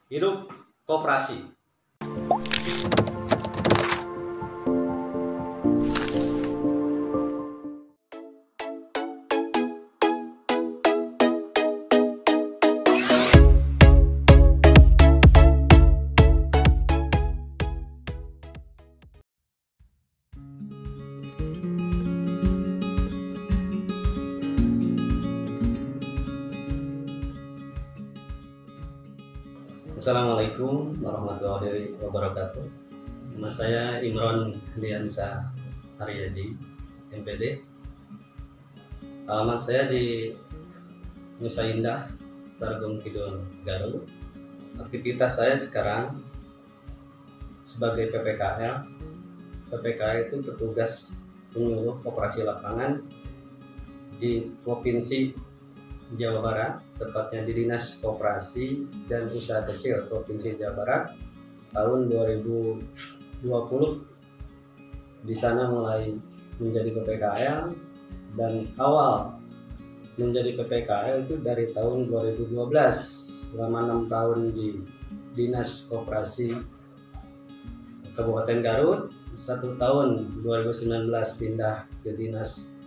Hidup koperasi. Assalamualaikum warahmatullahi wabarakatuh. Nama saya Imron Diansa Haryadi, MPD. Alamat saya di Nusa Indah, Tarogong Kidul, Garut. Aktivitas saya sekarang sebagai PPKL. PPKL itu petugas penyuluh koperasi lapangan di Provinsi Jawa Barat, tepatnya di Dinas Koperasi dan Usaha Kecil Provinsi Jawa Barat tahun 2020. Di sana mulai menjadi PPKL, dan awal menjadi PPKL itu dari tahun 2012, selama 6 tahun di Dinas Koperasi Kabupaten Garut, 1 tahun 2019 pindah ke Dinas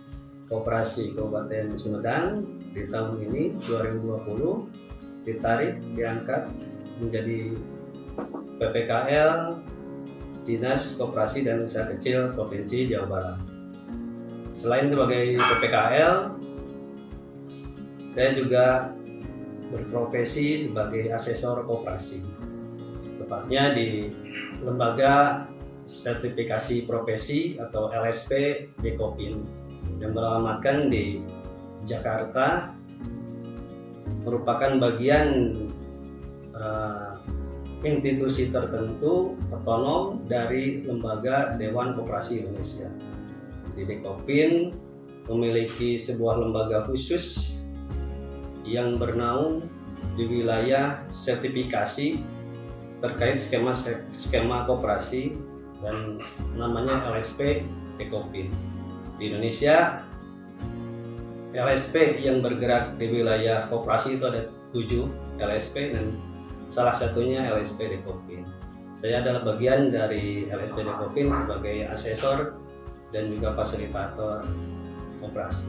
Koperasi Kabupaten Sumedang. Di tahun ini 2020 diangkat menjadi PPKL Dinas Koperasi dan Usaha Kecil Provinsi Jawa Barat. Selain sebagai PPKL, saya juga berprofesi sebagai asesor koperasi, tepatnya di Lembaga Sertifikasi Profesi atau LSP Dekopin yang beralamatkan di Jakarta, merupakan bagian institusi tertentu otonom dari Lembaga Dewan Koperasi Indonesia. Di Dekopin memiliki sebuah lembaga khusus yang bernaung di wilayah sertifikasi terkait skema koperasi dan namanya LSP Dekopin. Di Indonesia, LSP yang bergerak di wilayah koperasi itu ada 7 LSP, dan salah satunya LSP Dekopin. Saya adalah bagian dari LSP Dekopin sebagai asesor dan juga fasilitator koperasi.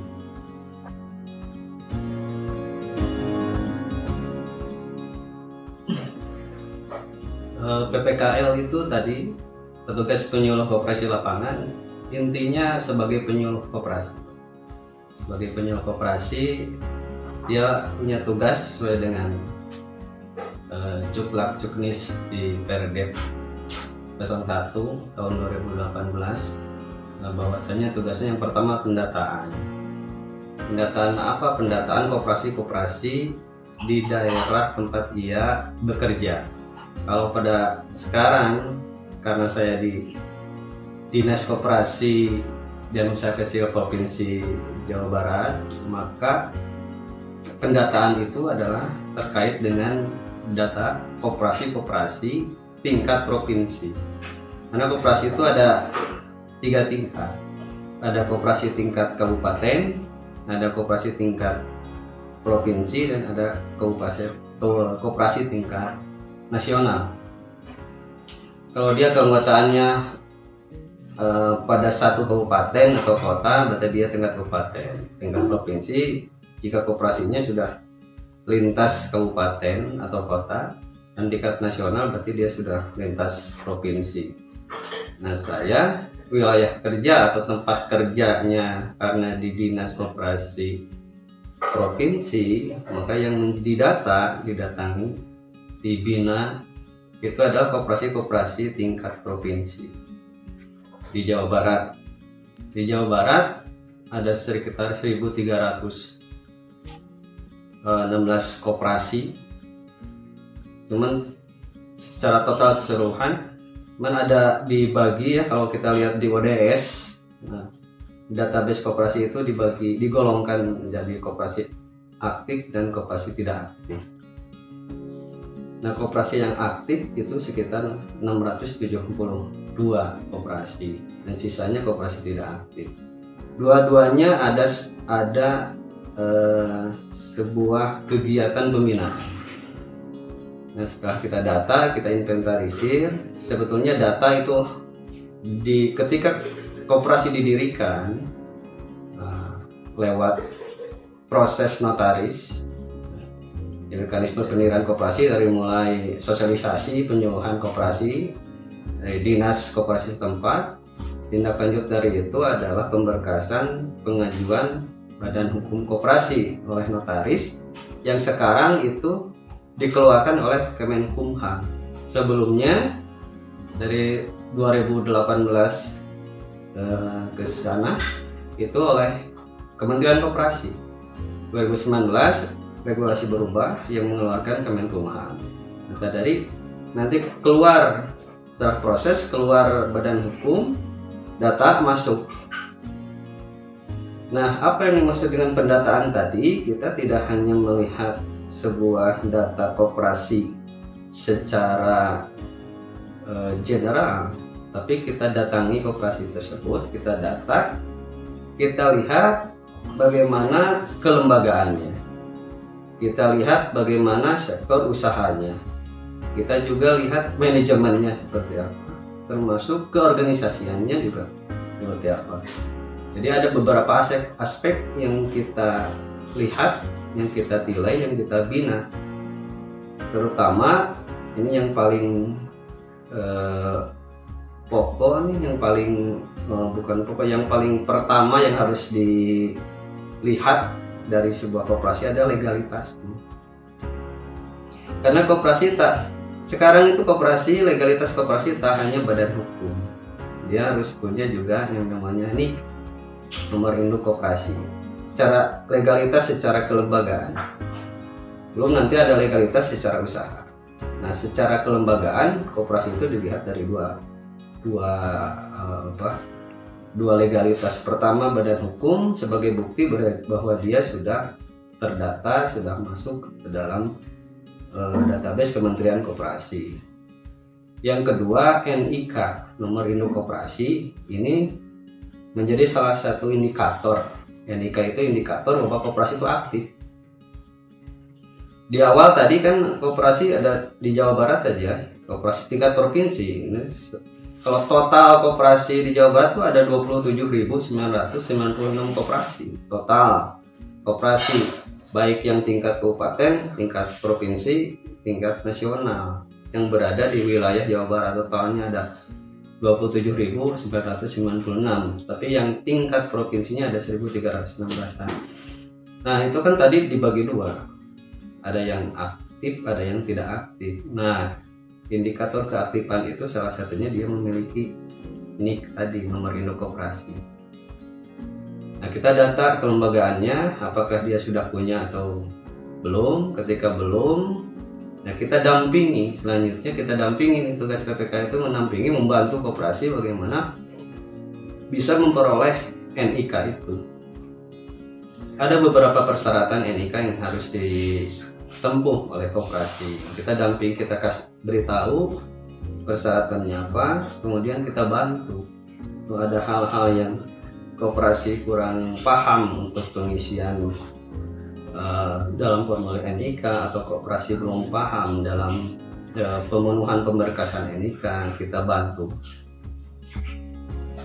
PPKL itu tadi petugas penyuluh koperasi lapangan, intinya sebagai penyuluh koperasi. Sebagai penyuluh koperasi, dia punya tugas sesuai dengan Cuklak Cuknis di Perdep 01 tahun 2018, bahwasanya tugasnya yang pertama pendataan. Pendataan apa? Pendataan koperasi-koperasi di daerah tempat ia bekerja. Kalau pada sekarang, karena saya di Dinas Koperasi dan Usaha Kecil Provinsi Jawa Barat, maka pendataan itu adalah terkait dengan data koperasi-koperasi tingkat provinsi. Karena koperasi itu ada 3 tingkat. Ada koperasi tingkat kabupaten, ada koperasi tingkat provinsi, dan ada koperasi tingkat nasional. Kalau dia keanggotaannya pada satu kabupaten atau kota, berarti dia tingkat kabupaten. Tingkat provinsi, jika koperasinya sudah lintas kabupaten atau kota, dan tingkat nasional berarti dia sudah lintas provinsi. Nah, saya wilayah kerja atau tempat kerjanya karena di Dinas Koperasi Provinsi, maka yang didatangi, dibina itu adalah koperasi-koperasi tingkat provinsi. Di Jawa Barat ada sekitar 1.316 koperasi. Cuman secara total keseluruhan, ada dibagi ya, kalau kita lihat di ODS, database koperasi itu digolongkan menjadi koperasi aktif dan koperasi tidak aktif. Nah, koperasi yang aktif itu sekitar 672 koperasi, dan sisanya koperasi tidak aktif. Dua-duanya ada sebuah kegiatan pembinaan. Nah, setelah kita data, kita inventarisir, sebetulnya data itu ketika koperasi didirikan lewat proses notaris, mekanisme pendirian koperasi dari mulai sosialisasi penyuluhan koperasi dari dinas koperasi setempat. Tindak lanjut dari itu adalah pemberkasan pengajuan badan hukum koperasi oleh notaris yang sekarang itu dikeluarkan oleh Kemenkumham. Sebelumnya dari 2018 ke sana itu oleh Kementerian Koperasi. 2019 regulasi berubah yang mengeluarkan Kemenkumham. Maka dari nanti keluar setelah proses keluar badan hukum, data masuk. Nah, apa yang dimaksud dengan pendataan tadi? Kita tidak hanya melihat sebuah data koperasi secara general, tapi kita datangi koperasi tersebut, kita data, kita lihat bagaimana kelembagaannya, kita lihat bagaimana sektor usahanya, kita juga lihat manajemennya seperti apa, termasuk keorganisasiannya juga seperti apa. Jadi ada beberapa aspek yang kita lihat, yang kita nilai, yang kita bina. Terutama ini yang paling pokok nih, yang paling bukan pokok, yang paling pertama yang harus dilihat dari sebuah koperasi ada legalitas. Karena koperasi sekarang itu koperasi, legalitas koperasi tak hanya badan hukum, dia harus punya juga yang namanya NIK, nomor induk koperasi. Secara legalitas, secara kelembagaan. Belum nanti ada legalitas secara usaha. Nah, secara kelembagaan koperasi itu dilihat dari dua legalitas. Pertama, badan hukum sebagai bukti bahwa dia sudah terdata, sudah masuk ke dalam database Kementerian Koperasi. Yang kedua, NIK, nomor induk koperasi. Ini menjadi salah satu indikator. NIK itu indikator bahwa koperasi itu aktif. Di awal tadi kan koperasi ada di Jawa Barat saja, koperasi tingkat provinsi. Kalau total koperasi di Jawa Barat itu ada 27.996 koperasi. Total koperasi baik yang tingkat kabupaten, tingkat provinsi, tingkat nasional yang berada di wilayah Jawa Barat. Totalnya ada 27.996, tapi yang tingkat provinsinya ada 1.316. Nah, itu kan tadi dibagi dua, ada yang aktif, ada yang tidak aktif. Nah, indikator keaktifan itu salah satunya dia memiliki NIK tadi, nomor induk koperasi. Nah, kita data kelembagaannya, apakah dia sudah punya atau belum. Ketika belum, nah kita dampingi, selanjutnya kita dampingi, tugas KPK itu menampingi, membantu koperasi bagaimana bisa memperoleh NIK itu. Ada beberapa persyaratan NIK yang harus ditempuh oleh koperasi. Kita dampingi, kita beritahu persyaratannya apa, kemudian kita bantu. Kalau ada hal-hal yang koperasi kurang paham untuk pengisian dalam formulir NIK, atau koperasi belum paham dalam pemenuhan pemberkasan NIK, kita bantu.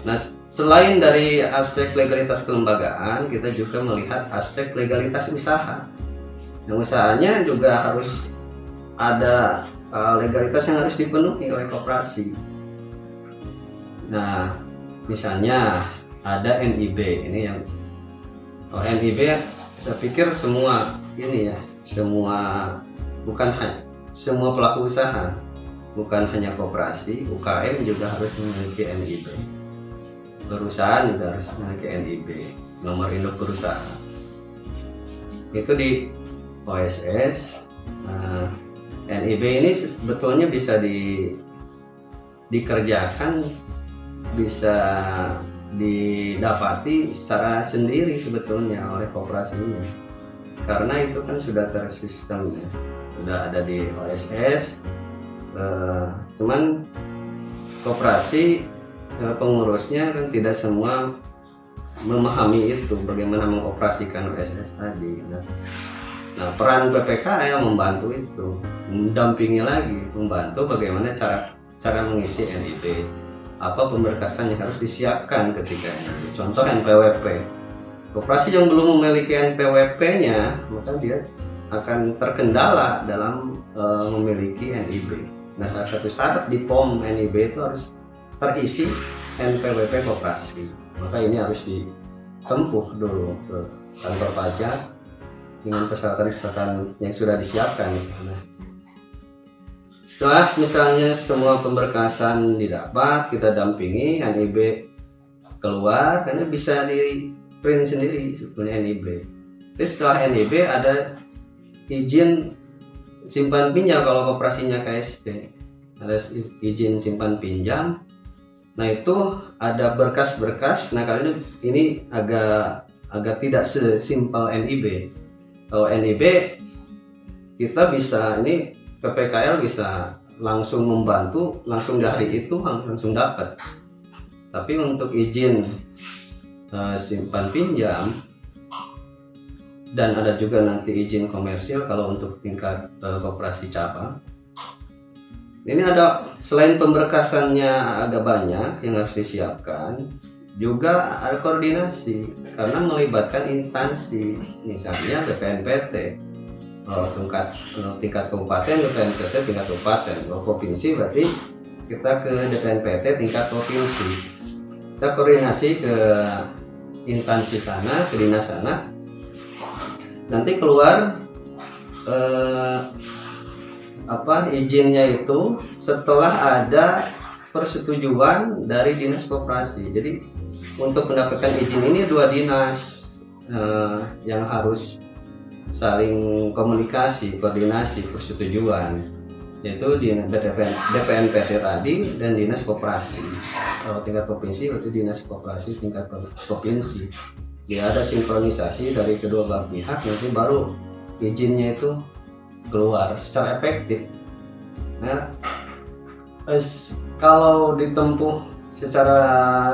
Nah, selain dari aspek legalitas kelembagaan, kita juga melihat aspek legalitas usaha. Yang usahanya juga harus ada legalitas yang harus dipenuhi oleh koperasi. Nah, misalnya ada NIB, ini yang NIB saya pikir semua ini ya, bukan hanya semua pelaku usaha, bukan hanya koperasi, UKM juga harus memiliki NIB. Perusahaan juga harus memiliki NIB, nomor induk perusahaan. Itu di OSS. Nah, NIB ini sebetulnya bisa dikerjakan, bisa didapati secara sendiri sebetulnya oleh koperasinya, karena itu kan sudah tersistem ya, sudah ada di OSS. Cuman koperasi pengurusnya kan tidak semua memahami itu, bagaimana mengoperasikan OSS tadi. Nah, Nah, peran PPKL membantu itu, mendampingi lagi, membantu bagaimana cara mengisi NIB, apa pemberkasan yang harus disiapkan ketika NIB. Contoh NPWP. Koperasi yang belum memiliki NPWP-nya, maka dia akan terkendala dalam memiliki NIB. Nah, salah satu syarat di POM NIB itu harus terisi NPWP koperasi. Maka ini harus ditempuh dulu ke kantor pajak dengan persyaratan-persyaratan yang sudah disiapkan di sana. Setelah misalnya semua pemberkasan didapat, kita dampingi, NIB keluar, karena bisa di print sendiri sebetulnya NIB. Terus setelah NIB ada izin simpan pinjam kalau koperasinya KSP, ada izin simpan pinjam. Nah, itu ada berkas-berkas. Nah, kali ini agak tidak sesimpel NIB. Kalau NIB kita bisa, ini PPKL bisa langsung membantu, langsung dari itu langsung dapat. Tapi untuk izin simpan pinjam, dan ada juga nanti izin komersil kalau untuk tingkat koperasi cabang. Ini ada, selain pemberkasannya agak banyak yang harus disiapkan, juga ada koordinasi karena melibatkan instansi, misalnya BPNPT. Tingkat kabupaten, BPNPT tingkat kabupaten. Kalau provinsi berarti kita ke BPNPT tingkat provinsi. Kita koordinasi ke instansi sana, ke dinas sana. Nanti keluar izinnya itu setelah ada persetujuan dari dinas koperasi. Jadi untuk mendapatkan izin ini dua dinas yang harus saling komunikasi, koordinasi, persetujuan, yaitu di DPNPT tadi dan dinas koperasi. Kalau tingkat provinsi berarti dinas koperasi tingkat provinsi. Dia ada sinkronisasi dari kedua belah pihak, nanti baru izinnya itu keluar secara efektif. Nah, kalau ditempuh secara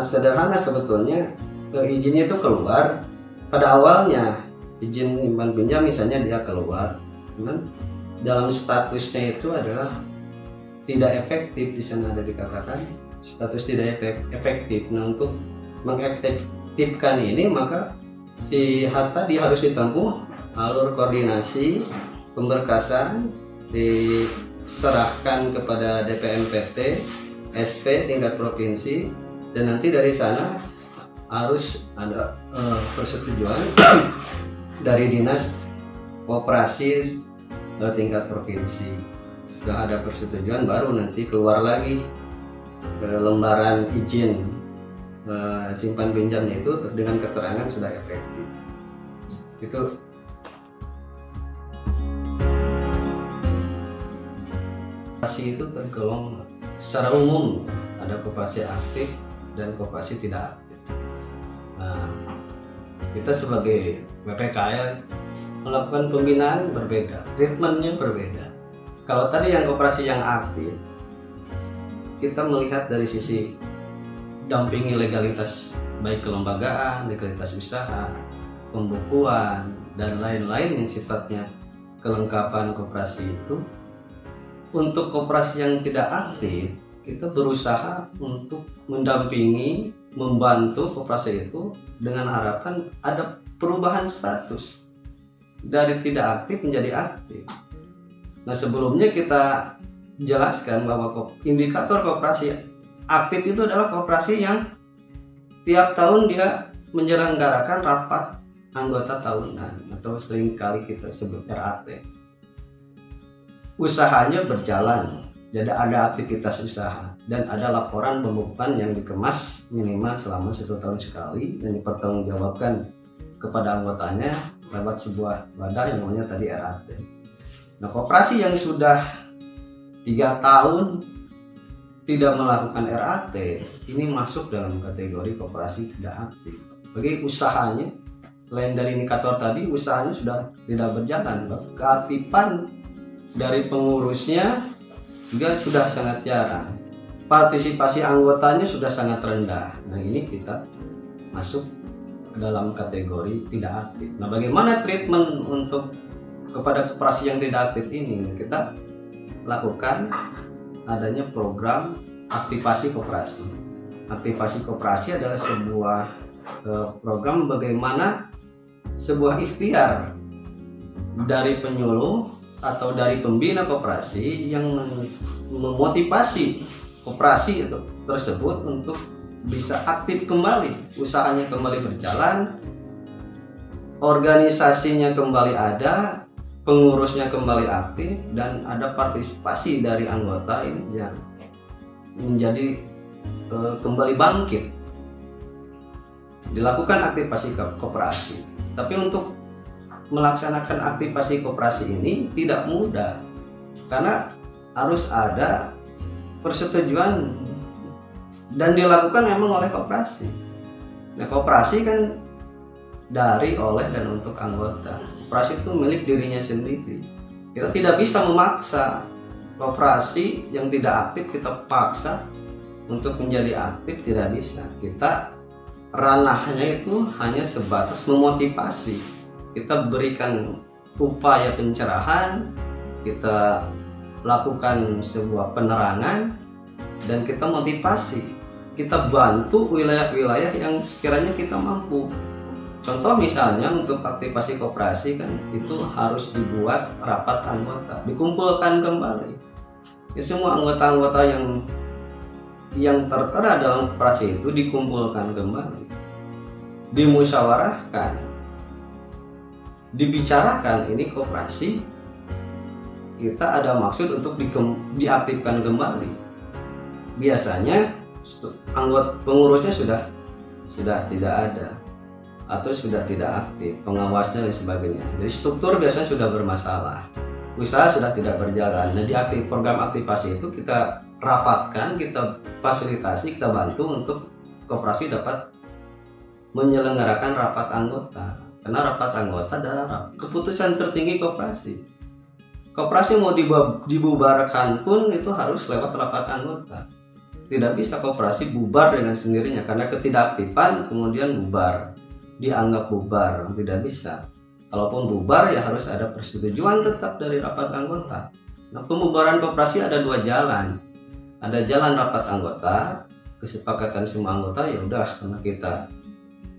sederhana sebetulnya izinnya itu keluar pada awalnya. Izin simpan pinjam misalnya dia keluar, cuman dalam statusnya itu adalah tidak efektif. Di sana ada dikatakan status tidak efektif. Nah, untuk mengefektifkan ini maka si tadi harus ditempuh alur koordinasi pemberkasan, diserahkan kepada DPNPT, SP tingkat provinsi, dan nanti dari sana harus ada persetujuan dari dinas koperasi tingkat provinsi. Setelah ada persetujuan baru nanti keluar lagi ke lembaran izin simpan pinjamnya itu dengan keterangan sudah efektif. Itu koperasi itu tergolong secara umum ada koperasi aktif dan koperasi tidak aktif. Nah, kita sebagai PPKL melakukan pembinaan berbeda, treatmentnya berbeda. Kalau tadi yang koperasi yang aktif, kita melihat dari sisi dampingi legalitas, baik kelembagaan, legalitas usaha, pembukuan, dan lain-lain yang sifatnya kelengkapan koperasi itu. Untuk koperasi yang tidak aktif, kita berusaha untuk mendampingi, membantu koperasi itu dengan harapan ada perubahan status dari tidak aktif menjadi aktif. Nah, sebelumnya kita jelaskan bahwa indikator koperasi aktif itu adalah koperasi yang tiap tahun dia menyelenggarakan rapat anggota tahunan atau seringkali kita sebut RAT. Usahanya berjalan, jadi ada aktivitas usaha dan ada laporan pembukuan yang dikemas minimal selama 1 tahun sekali dan dipertanggungjawabkan kepada anggotanya lewat sebuah wadah yang namanya tadi RAT. Nah, koperasi yang sudah 3 tahun tidak melakukan RAT ini masuk dalam kategori koperasi tidak aktif. Bagi usahanya, selain dari indikator tadi, usahanya sudah tidak berjalan, keaktifan dari pengurusnya juga sudah sangat jarang, partisipasi anggotanya sudah sangat rendah. Nah, ini kita masuk ke dalam kategori tidak aktif. Nah, bagaimana treatment untuk kepada koperasi yang tidak aktif ini kita lakukan adanya program aktivasi koperasi. Aktivasi koperasi adalah sebuah program bagaimana sebuah ikhtiar dari penyuluh atau dari pembina koperasi yang memotivasi koperasi tersebut untuk bisa aktif kembali, usahanya kembali berjalan, organisasinya kembali ada, pengurusnya kembali aktif, dan ada partisipasi dari anggota ini yang menjadi kembali bangkit. Dilakukan aktivasi koperasi. Tapi untuk melaksanakan aktivasi koperasi ini tidak mudah, karena harus ada persetujuan dan dilakukan memang oleh koperasi. Nah, koperasi kan dari, oleh, dan untuk anggota. Koperasi itu milik dirinya sendiri. Kita tidak bisa memaksa koperasi yang tidak aktif, kita paksa untuk menjadi aktif, tidak bisa. Kita ranahnya itu hanya sebatas memotivasi. Kita berikan upaya pencerahan, kita lakukan sebuah penerangan, dan kita motivasi. Kita bantu wilayah-wilayah yang sekiranya kita mampu. Contoh misalnya untuk aktivasi koperasi kan itu harus dibuat rapat anggota, dikumpulkan kembali. Ya, semua anggota-anggota yang tertera dalam koperasi itu dikumpulkan kembali, dimusyawarahkan, dibicarakan. Ini koperasi kita ada maksud untuk diaktifkan kembali. Biasanya anggota pengurusnya sudah tidak ada atau sudah tidak aktif, pengawasnya dan sebagainya. Jadi struktur biasanya sudah bermasalah, usaha sudah tidak berjalan. Nah, di program aktivasi itu kita rapatkan, kita fasilitasi, kita bantu untuk koperasi dapat menyelenggarakan rapat anggota. Karena rapat anggota adalah keputusan tertinggi koperasi. Koperasi mau dibubarkan pun itu harus lewat rapat anggota. Tidak bisa koperasi bubar dengan sendirinya, karena ketidakaktifan kemudian bubar, dianggap bubar, tidak bisa. Kalaupun bubar ya harus ada persetujuan tetap dari rapat anggota. Nah, pembubaran koperasi ada dua jalan. Ada jalan rapat anggota, kesepakatan semua anggota, ya udah, karena kita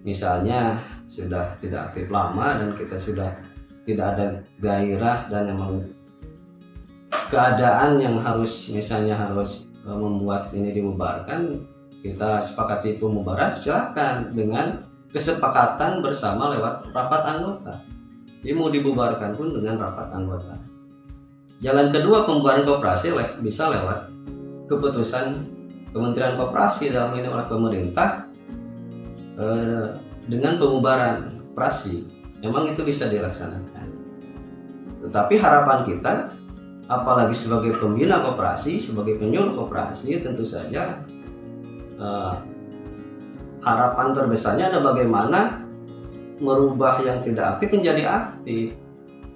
misalnya sudah tidak aktif lama dan kita sudah tidak ada gairah dan memang keadaan yang harus misalnya harus membuat ini dibubarkan, kita sepakati pembubaran, silakan dengan kesepakatan bersama lewat rapat anggota. Jadi mau dibubarkan pun dengan rapat anggota. Jalan kedua pembubaran koperasi bisa lewat keputusan Kementerian Koperasi, dalam ini oleh pemerintah, dengan pembubaran koperasi. Memang itu bisa dilaksanakan. Tetapi harapan kita, apalagi sebagai pembina koperasi, sebagai penyuluh koperasi, tentu saja harapan terbesarnya ada bagaimana merubah yang tidak aktif menjadi aktif.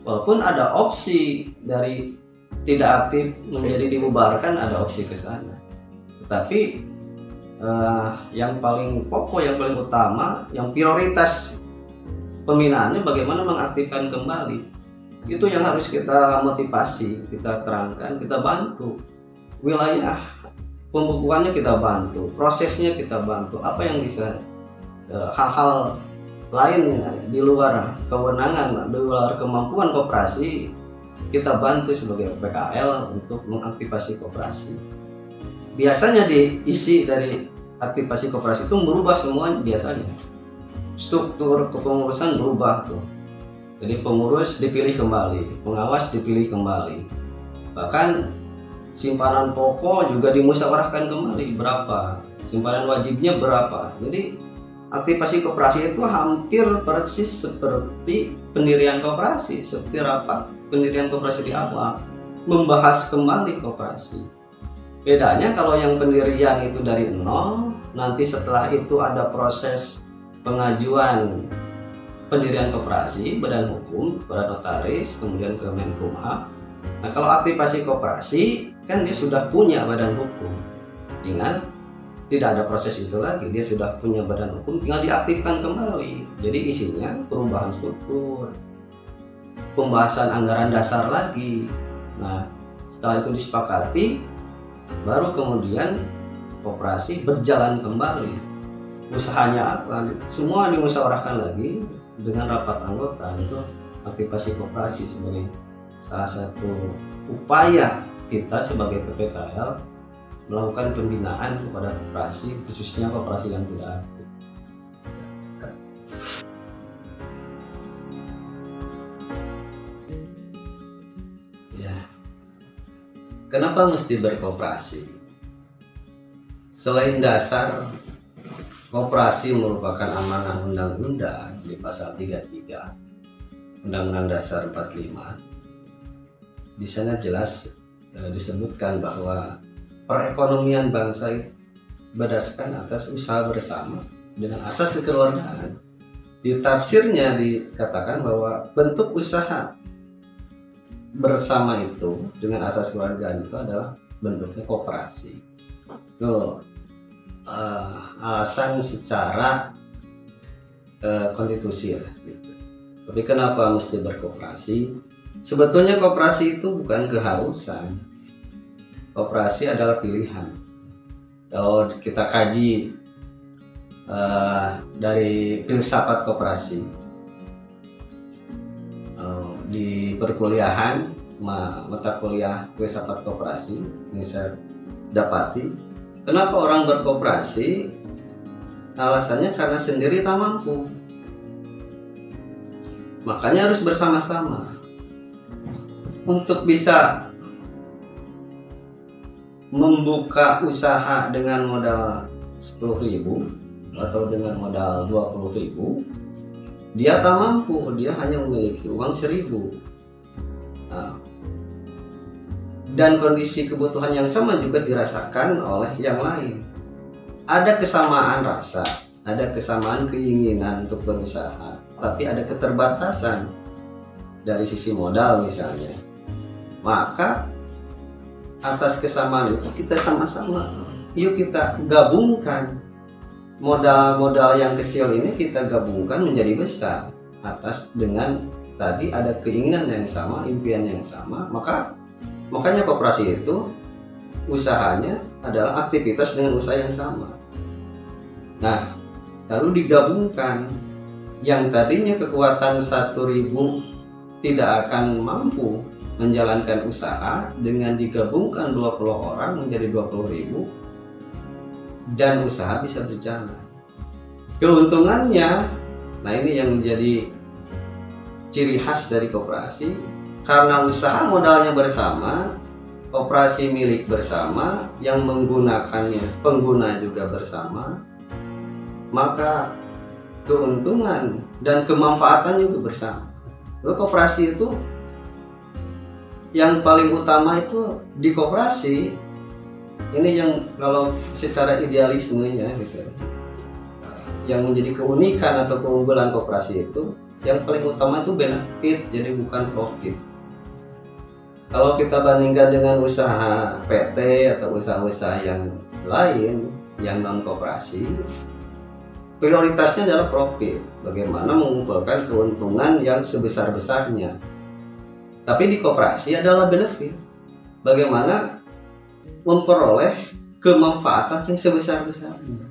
Walaupun ada opsi dari tidak aktif menjadi dibubarkan, ada opsi ke sana. Tetapi yang paling pokok, yang paling utama, yang prioritas pembinaannya bagaimana mengaktifkan kembali. Itu yang harus kita motivasi, kita terangkan, kita bantu. Wilayah pembukuannya kita bantu, prosesnya kita bantu. Apa yang bisa hal-hal lain di luar kewenangan, di luar kemampuan koperasi, kita bantu sebagai PKL untuk mengaktifasi koperasi. Biasanya diisi dari aktivasi koperasi itu berubah semuanya biasanya. Struktur kepengurusan berubah tuh. Jadi pengurus dipilih kembali, pengawas dipilih kembali. Bahkan simpanan pokok juga dimusyawarahkan kembali berapa, simpanan wajibnya berapa. Jadi aktivasi koperasi itu hampir persis seperti pendirian koperasi, seperti rapat pendirian koperasi di awal, membahas kembali koperasi. Bedanya kalau yang pendirian itu dari nol, nanti setelah itu ada proses pengajuan pendirian koperasi, badan hukum, kepada notaris, kemudian ke Menkumham. Nah, kalau aktivasi koperasi kan dia sudah punya badan hukum, ingat tidak ada proses itu lagi, dia sudah punya badan hukum, tinggal diaktifkan kembali. Jadi isinya perubahan struktur, pembahasan anggaran dasar lagi. Nah, setelah itu disepakati, baru kemudian koperasi berjalan kembali. Usahanya apa? Semua dimusyawarahkan lagi dengan rapat anggota. Itu aktivasi koperasi sebagai salah satu upaya kita sebagai PPKL melakukan pembinaan kepada koperasi, khususnya koperasi yang tidak aktif. Ya. Kenapa mesti berkoperasi? Selain dasar, koperasi merupakan amanah undang-undang di pasal 33 Undang-Undang Dasar 45. Di sana jelas disebutkan bahwa perekonomian bangsa itu berdasarkan atas usaha bersama dengan asas kekeluargaan. Di tafsirnya dikatakan bahwa bentuk usaha bersama itu dengan asas kekeluargaan itu adalah bentuknya koperasi. Itu alasan secara konstitusi lah, gitu. Tapi kenapa mesti berkoperasi? Sebetulnya koperasi itu bukan keharusan. Koperasi adalah pilihan. Kalau kita kaji dari filsafat koperasi di perkuliahan, mata kuliah filsafat koperasi ini saya dapati, kenapa orang berkoperasi? Alasannya karena sendiri tak mampu, makanya harus bersama-sama. Untuk bisa membuka usaha dengan modal 10.000 atau dengan modal 20.000, dia tak mampu, dia hanya memiliki uang 1.000. Nah, dan kondisi kebutuhan yang sama juga dirasakan oleh yang lain. Ada kesamaan rasa, ada kesamaan keinginan untuk berusaha, tapi ada keterbatasan dari sisi modal misalnya. Maka atas kesamaan itu kita sama-sama, yuk kita gabungkan modal-modal yang kecil ini, kita gabungkan menjadi besar atas dengan tadi ada keinginan yang sama, impian yang sama. Makanya koperasi itu usahanya adalah aktivitas dengan usaha yang sama. Nah, lalu digabungkan yang tadinya kekuatan 1.000 tidak akan mampu menjalankan usaha, dengan digabungkan 20 orang menjadi 20.000 dan usaha bisa berjalan. Keuntungannya, nah ini yang menjadi ciri khas dari koperasi, karena usaha modalnya bersama, koperasi milik bersama, yang menggunakannya pengguna juga bersama, maka keuntungan dan kemanfaatan juga bersama. Lalu koperasi itu yang paling utama itu di koperasi ini, yang kalau secara idealismenya gitu, yang menjadi keunikan atau keunggulan koperasi itu, yang paling utama itu benefit, jadi bukan profit. Kalau kita bandingkan dengan usaha PT atau usaha-usaha yang lain yang non koperasi, prioritasnya adalah profit, bagaimana mengumpulkan keuntungan yang sebesar-besarnya. Tapi di koperasi adalah benefit, bagaimana memperoleh kemanfaatan yang sebesar-besarnya.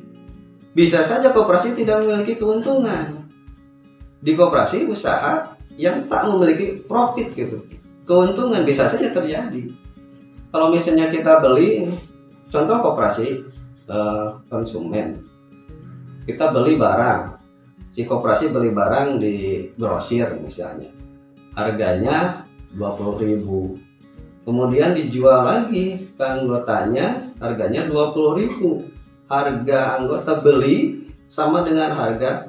Bisa saja koperasi tidak memiliki keuntungan. Di koperasi usaha yang tak memiliki profit gitu, keuntungan bisa saja terjadi. Kalau misalnya kita beli, contoh koperasi konsumen, kita beli barang, si koperasi beli barang di grosir misalnya, harganya 20.000, kemudian dijual lagi ke anggotanya harganya 20.000. Harga anggota beli sama dengan harga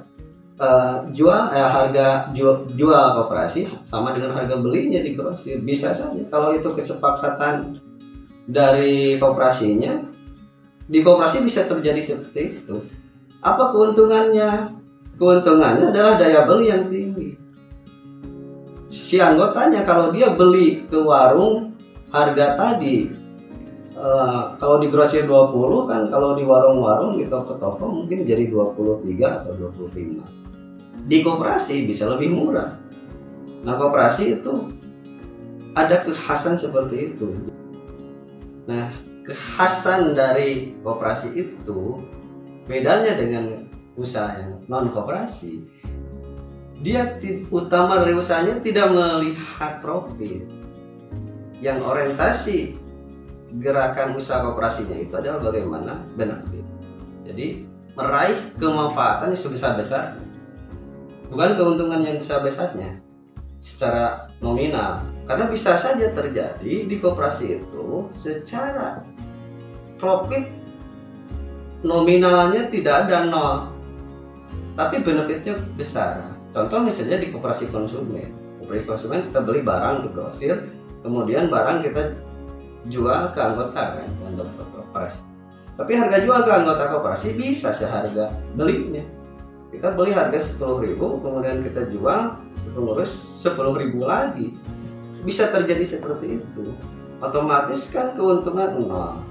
jual koperasi sama dengan harga belinya di grosir. Bisa saja kalau itu kesepakatan dari koperasinya, di koperasi bisa terjadi seperti itu. Apa keuntungannya? Keuntungannya adalah daya beli yang tinggi. Si anggotanya kalau dia beli ke warung harga tadi, kalau di grosir 20 kan, kalau di warung-warung di toko-toko mungkin jadi 23 atau 25. Di koperasi bisa lebih murah. Nah, koperasi itu ada kekhasan seperti itu. Nah, kekhasan dari koperasi itu bedanya dengan usaha yang non koperasi. Dia utama dari usahanya tidak melihat profit. Yang orientasi gerakan usaha koperasinya itu adalah bagaimana benefit. Jadi meraih kemanfaatan yang sebesar-besarnya, bukan keuntungan yang besar-besarnya secara nominal. Karena bisa saja terjadi di koperasi itu secara profit nominalnya tidak ada, nol, tapi benefitnya besar. Contoh misalnya di koperasi konsumen. Koperasi konsumen kita beli barang ke grosir, kemudian barang kita jual ke anggota kan, anggota koperasi. Tapi harga jual ke anggota koperasi bisa seharga belinya. Kita beli harga 10.000, kemudian kita jual pengurus 10.000 lagi. Bisa terjadi seperti itu. Otomatis kan keuntungan nol.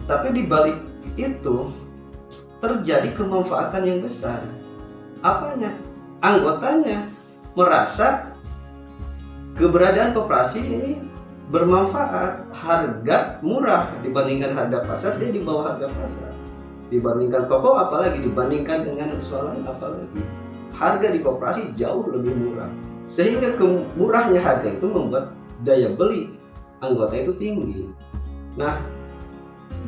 Tapi di balik itu terjadi kemanfaatan yang besar. Apanya? Anggotanya merasa keberadaan koperasi ini bermanfaat, harga murah dibandingkan harga pasar, dia di bawah harga pasar. Dibandingkan toko, apalagi dibandingkan dengan swalayan, apalagi harga di koperasi jauh lebih murah. Sehingga murahnya harga itu membuat daya beli anggota itu tinggi. Nah,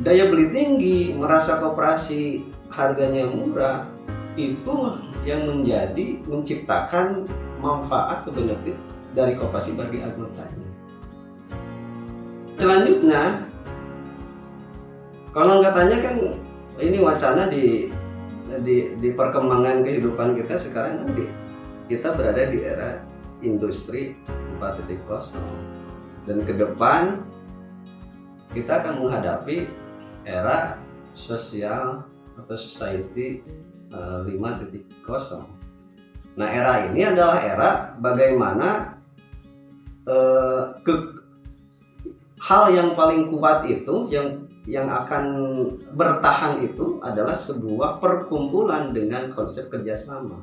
daya beli tinggi, merasa koperasi harganya murah, itu yang menciptakan manfaat atau benefit dari koperasi bagi anggotanya. Selanjutnya, konon katanya kan ini wacana di perkembangan kehidupan kita sekarang kan kita berada di era industri 4.0 dan ke depan kita akan menghadapi era sosial atau society 5.0. Nah, era ini adalah era bagaimana hal yang paling kuat itu yang akan bertahan itu adalah sebuah perkumpulan dengan konsep kerjasama.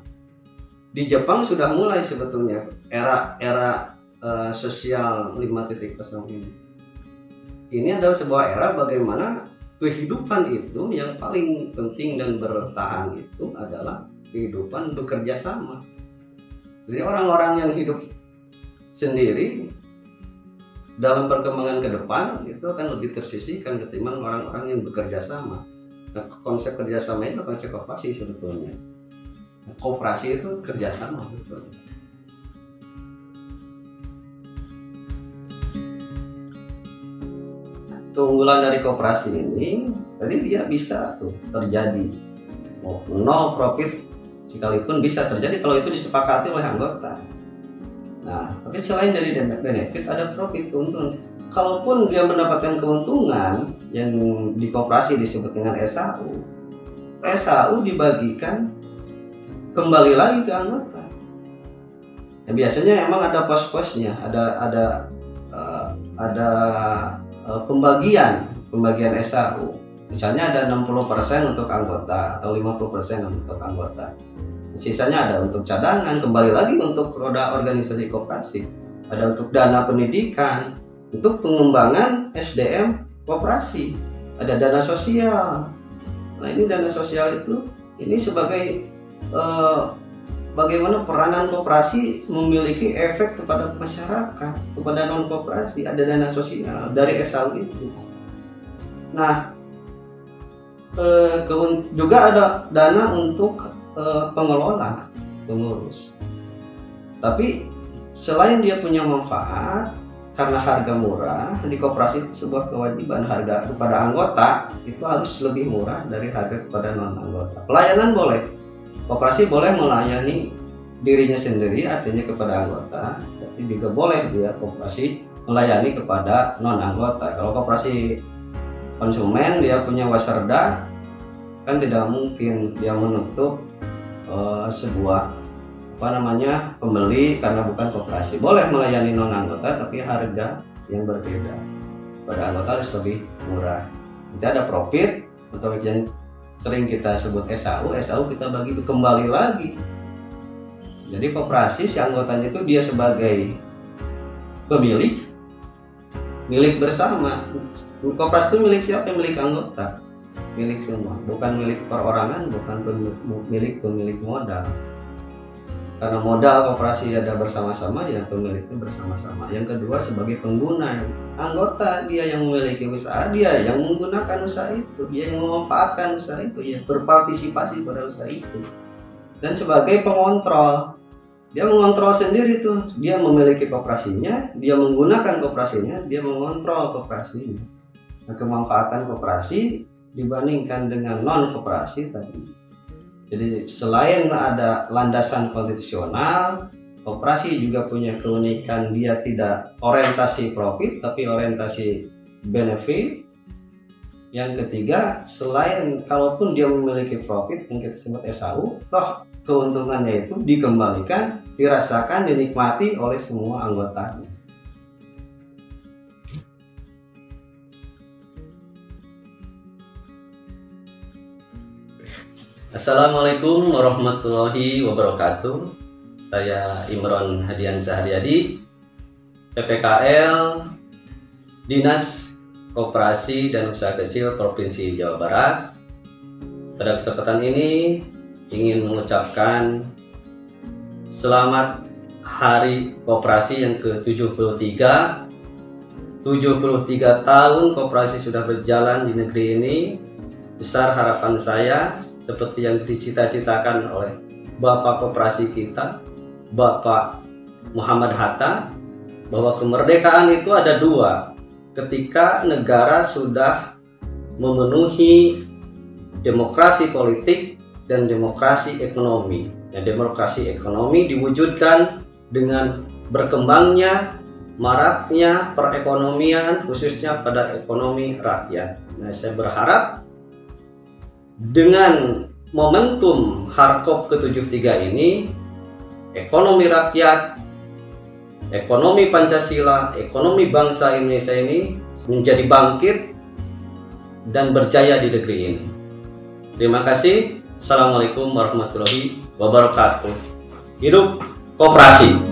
Di Jepang sudah mulai sebetulnya era sosial 5.0 ini. Ini adalah sebuah era bagaimana kehidupan itu yang paling penting dan bertahan itu adalah kehidupan bekerja sama. Jadi orang-orang yang hidup sendiri dalam perkembangan ke depan itu akan lebih tersisihkan ketimbang orang-orang yang bekerja sama. Nah, konsep kerjasama itu konsep koperasi sebetulnya. Nah, koperasi itu kerjasama sebetulnya. Keunggulan dari koperasi ini, tadi dia bisa tuh terjadi nol profit sekalipun bisa terjadi kalau itu disepakati oleh anggota. Nah, tapi selain dari benefit ada profit, keuntungan. Kalaupun dia mendapatkan keuntungan yang di koperasi disebut dengan SAU, SAU dibagikan kembali lagi ke anggota. Ya, biasanya emang ada pos-posnya, ada pembagian SAU. Misalnya ada 60% untuk anggota atau 50% untuk anggota. Sisanya ada untuk cadangan, kembali lagi untuk roda organisasi koperasi. Ada untuk dana pendidikan, untuk pengembangan SDM koperasi. Ada dana sosial. Nah, ini dana sosial itu ini sebagai bagaimana peranan koperasi memiliki efek kepada masyarakat, kepada non koperasi. Ada dana sosial dari SAU itu. Nah, juga ada dana untuk pengelola, pengurus. Tapi selain dia punya manfaat karena harga murah, di koperasi itu sebuah kewajiban harga kepada anggota itu harus lebih murah dari harga kepada non anggota. Pelayanan boleh, koperasi boleh melayani dirinya sendiri, artinya kepada anggota, tapi juga boleh dia koperasi melayani kepada non anggota. Kalau koperasi konsumen dia punya wasarda, kan tidak mungkin dia menutup sebuah pembeli karena bukan koperasi. Boleh melayani non anggota tapi harga yang berbeda. Pada anggota harus lebih murah. Nanti ada profit atau yang sering kita sebut SAU kita bagi itu kembali lagi Jadi koperasi si anggotanya itu dia sebagai pemilik, milik bersama. Koperasi itu milik siapa? Milik anggota, milik semua, bukan milik perorangan, bukan milik pemilik modal. Karena modal koperasi ada bersama-sama, ya pemiliknya bersama-sama. Yang kedua sebagai pengguna, anggota dia yang memiliki usaha, dia yang menggunakan usaha itu, dia yang memanfaatkan usaha itu, ya berpartisipasi pada usaha itu. Dan sebagai pengontrol, dia mengontrol sendiri tuh, dia memiliki koperasinya, dia menggunakan koperasinya, dia mengontrol koperasinya. Nah, kemanfaatan koperasi dibandingkan dengan non koperasi tadi. Jadi selain ada landasan konstitusional, koperasi juga punya keunikan, dia tidak orientasi profit tapi orientasi benefit. Yang ketiga, selain kalaupun dia memiliki profit yang kita sebut SAU, toh keuntungannya itu dikembalikan, dirasakan, dinikmati oleh semua anggotanya. Assalamualaikum warahmatullahi wabarakatuh. Saya Imron Hadian Saharyadi, PPKL Dinas Koperasi dan Usaha Kecil Provinsi Jawa Barat. Pada kesempatan ini ingin mengucapkan selamat Hari Koperasi yang ke-73. 73 tahun koperasi sudah berjalan di negeri ini. Besar harapan saya, seperti yang dicita-citakan oleh Bapak Koperasi kita, Bapak Muhammad Hatta, bahwa kemerdekaan itu ada dua. Ketika negara sudah memenuhi demokrasi politik dan demokrasi ekonomi. Nah, demokrasi ekonomi diwujudkan dengan berkembangnya, maraknya perekonomian, khususnya pada ekonomi rakyat. Nah, saya berharap dengan momentum Harkop ke-73 ini, ekonomi rakyat, ekonomi Pancasila, ekonomi bangsa Indonesia ini menjadi bangkit dan berjaya di negeri ini. Terima kasih. Assalamualaikum warahmatullahi wabarakatuh. Hidup koperasi.